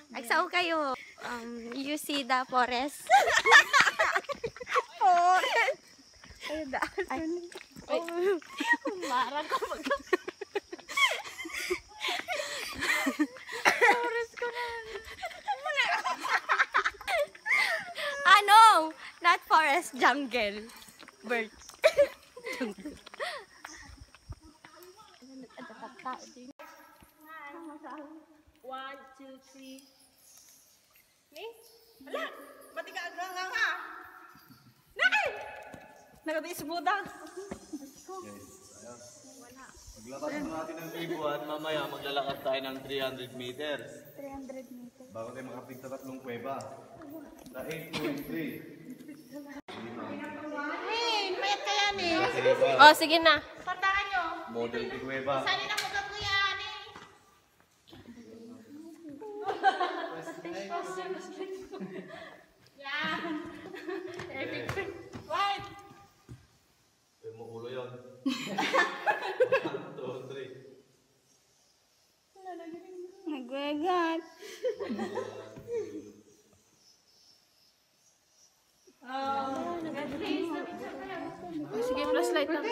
Nagsao kayo. You see the forest. Forest. Ay, daan. Ay, marang ko mag... Forest ko na. Ano? Not forest, jungle. Birds. Jungle. One, two, three. Nih? Ala! Pati ka agang ha? Naki! Nagatiis mo da. Maglakad mo natin ng libuan, mamaya maglalakad tayo ng 300 meters. 300 meters. Bago tayo makapig sa tatlong kuweba. Sa 8.3. Hey, mayat ka yan eh. Oh, sige na. Partakan nyo. Model di kuweba. Sali na mga po yan eh. Yan. What? Pwede mo ulo yun. 1, 2, 3. Nagwegat. Sige, flashlight tam.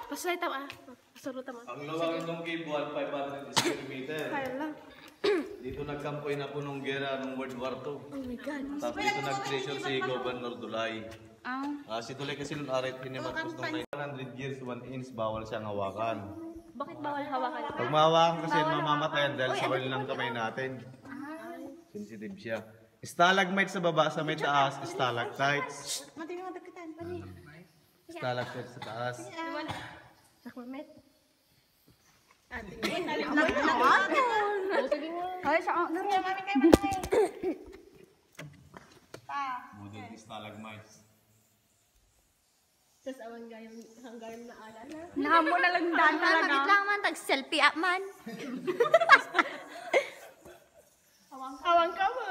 Flashlight tam ah. Pasuro tam ah. Ang lawak ng kibuan, 500 meters. Kaya lang. Dito nagkampoy na po nung gera nung World War II. Oh my God. Tapos dito nag-treasure si Governor Dulay. Si Dulay kasi nung arit hinimatpos nung 900 years, 1 inch, bawal siyang hawakan. Bakit bawal hawakan? Pag mahawakan kasi mamamatayan dahil sa oil ng kamay natin. Sensitive siya. Stalagmite sa baba, sa may taas, stalactites. Mati nga dakitan. Pani. Stalactites sa taas. Wala. Sakmamet. Ay, sa Model stalagmites. Tapos awan hanggang na alala. Namo na lang daan talaga. Magit lang man, tag-selfie man. Awang ka mo.